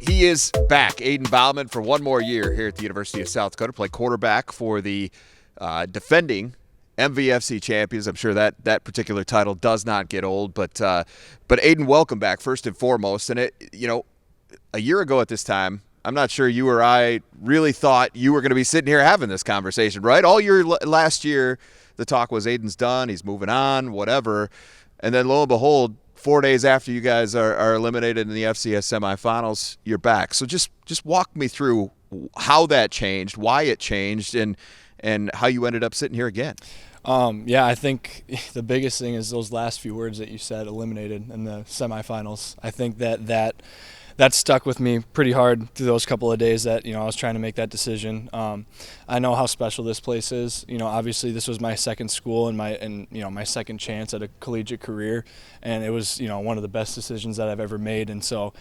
He is back, Aidan Bouman, for one more year here at the University of South Dakota, play quarterback for the defending MVFC champions. I'm sure that particular title does not get old, but Aidan, welcome back first and foremost. And a year ago at this time, I'm not sure you or I really thought you were going to be sitting here having this conversation, right? All year last year, the talk was Aidan's done, he's moving on, whatever. And then lo and behold, 4 days after you guys are eliminated in the FCS semifinals, you're back. So just walk me through how that changed, why it changed, and how you ended up sitting here again. I think the biggest thing is those last few words that you said, eliminated in the semifinals. I think that stuck with me pretty hard through those couple of days that, I was trying to make that decision. I know how special this place is. Obviously this was my second school and my second chance at a collegiate career, and it was, one of the best decisions that I've ever made. And so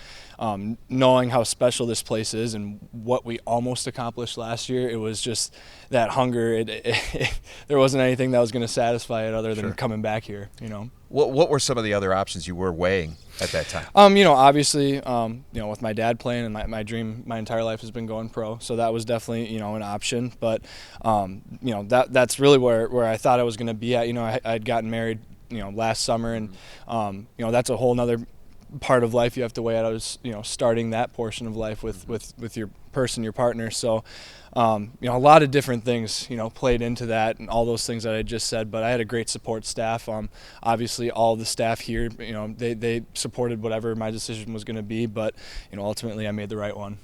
knowing how special this place is and what we almost accomplished last year, it was just that hunger. There wasn't anything that was going to satisfy it other than coming back here, What were some of the other options you were weighing at that time? Obviously, with my dad playing, and my dream my entire life has been going pro, so that was definitely, an option. But, that's really where I thought I was going to be at. I'd gotten married, last summer, and, that's a whole nother part of life you have to weigh out. I was, starting that portion of life with your person, your partner. So, a lot of different things, played into that and all those things that I just said, but I had a great support staff. Obviously all the staff here, they supported whatever my decision was going to be, but, ultimately I made the right one.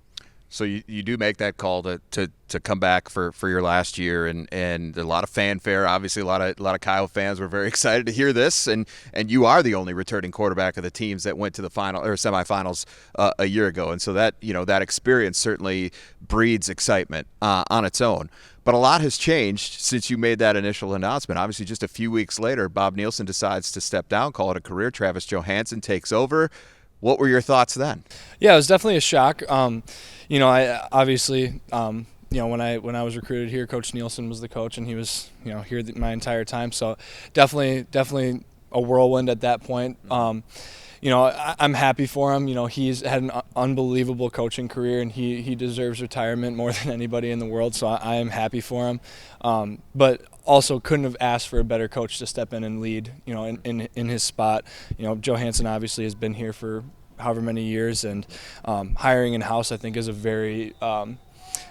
So you do make that call to come back for your last year, and a lot of fanfare. Obviously, a lot of Kyle fans were very excited to hear this, and you are the only returning quarterback of the teams that went to the final or semifinals a year ago, and so that that experience certainly breeds excitement on its own. But a lot has changed since you made that initial announcement. Obviously, just a few weeks later, Bob Nielsen decides to step down, call it a career. Travis Johansson takes over. What were your thoughts then? Yeah, it was definitely a shock. I obviously, when I was recruited here, Coach Nielsen was the coach, and he was, here my entire time. So definitely a whirlwind at that point. I'm happy for him. He's had an unbelievable coaching career, and he deserves retirement more than anybody in the world. So I am happy for him. But also couldn't have asked for a better coach to step in and lead, in his spot. Johansson obviously has been here for however many years, and hiring in-house I think is a very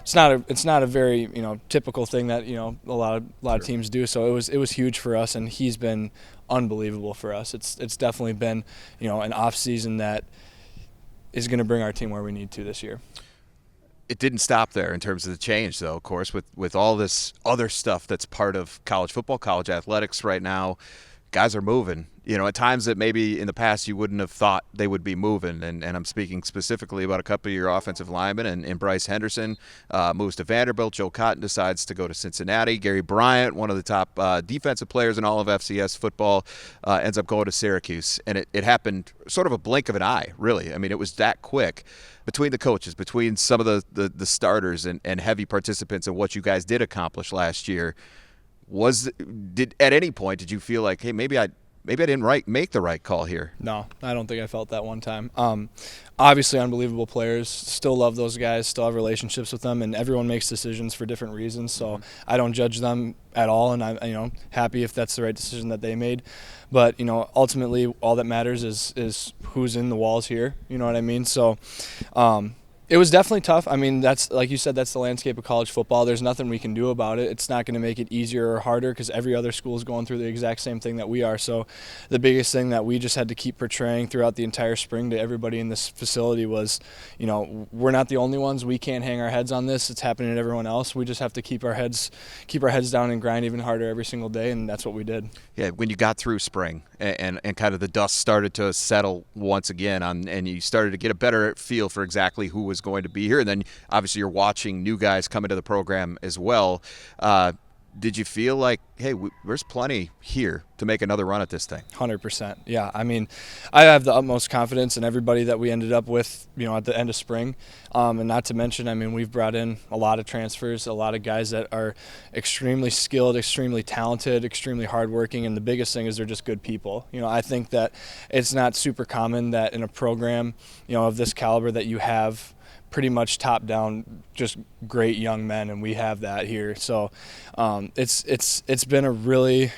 it's not a very typical thing that a lot of teams do. So it was huge for us, and he's been unbelievable for us. It's definitely been an off season that is going to bring our team where we need to this year. It didn't stop there in terms of the change, though, of course, with all this other stuff that's part of college football, college athletics right now. Guys are moving, at times that maybe in the past you wouldn't have thought they would be moving. And I'm speaking specifically about a couple of your offensive linemen, and Bryce Henderson moves to Vanderbilt. Joe Cotton decides to go to Cincinnati. Gary Bryant, one of the top defensive players in all of FCS football, ends up going to Syracuse. And it happened sort of a blink of an eye, really. I mean, it was that quick. Between the coaches, between some of the starters and heavy participants in what you guys did accomplish last year, at any point did you feel like, hey, maybe I didn't make the right call here? No, I don't think I felt that one time. Obviously unbelievable players, still love those guys, still have relationships with them, and everyone makes decisions for different reasons, so I don't judge them at all, and I'm happy if that's the right decision that they made. But ultimately all that matters is who's in the walls here, you know what I mean? So it was definitely tough. I mean, that's, like you said, that's the landscape of college football. There's nothing we can do about it. It's not going to make it easier or harder because every other school is going through the exact same thing that we are. So the biggest thing that we just had to keep portraying throughout the entire spring to everybody in this facility was, we're not the only ones. We can't hang our heads on this. It's happening to everyone else. We just have to keep our heads down and grind even harder every single day, and that's what we did. Yeah, when you got through spring and kind of the dust started to settle once again and you started to get a better feel for exactly who was going to be here, and then obviously you're watching new guys come into the program as well. did you feel like, hey, there's plenty here to make another run at this thing? 100%. Yeah. I mean, I have the utmost confidence in everybody that we ended up with, at the end of spring. And not to mention, I mean, we've brought in a lot of transfers, a lot of guys that are extremely skilled, extremely talented, extremely hardworking. And the biggest thing is they're just good people. I think that it's not super common that in a program, of this caliber that you have pretty much top down just great young men, and we have that here. So it's been a really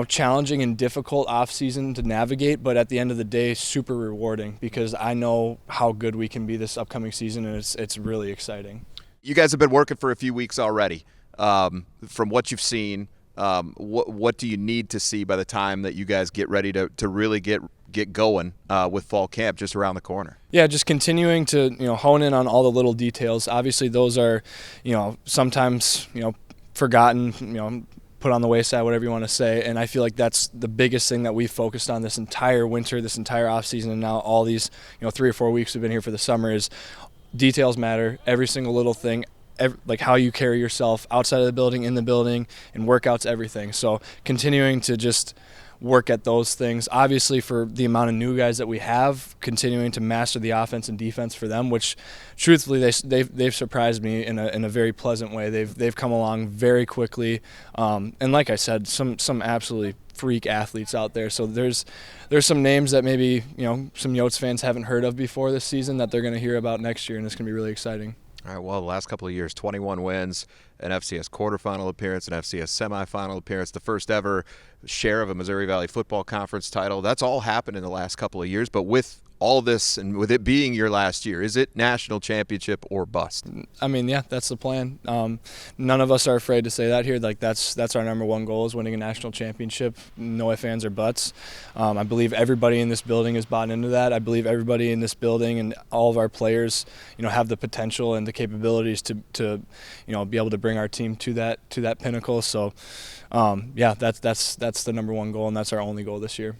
challenging and difficult off season to navigate, but at the end of the day super rewarding because I know how good we can be this upcoming season, and it's really exciting. You guys have been working for a few weeks already. From what you've seen, what do you need to see by the time that you guys get ready to really get going with fall camp just around the corner? Yeah, just continuing to hone in on all the little details. Obviously, those are sometimes forgotten, put on the wayside, whatever you want to say. And I feel like that's the biggest thing that we focused on this entire winter, this entire off season, and now all these 3 or 4 weeks we've been here for the summer is details matter. Every single little thing. Like how you carry yourself outside of the building, in the building, and workouts, everything. So continuing to just work at those things. Obviously, for the amount of new guys that we have, continuing to master the offense and defense for them, which truthfully they've surprised me in a very pleasant way. They've come along very quickly, and like I said, some absolutely freak athletes out there. So there's some names that maybe some Yotes fans haven't heard of before this season that they're going to hear about next year, and it's going to be really exciting. All right, well, the last couple of years, 21 wins, an FCS quarterfinal appearance, an FCS semifinal appearance, the first ever share of a Missouri Valley Football Conference title. That's all happened in the last couple of years, but with all this and with it being your last year, is it national championship or bust? I mean, yeah, that's the plan. None of us are afraid to say that here. Like that's our number one goal is winning a national championship. No ifs, ands, or buts. I believe everybody in this building is bought into that. I believe everybody in this building and all of our players, have the potential and the capabilities to be able to bring our team to that pinnacle. So, yeah, that's the number one goal, and that's our only goal this year.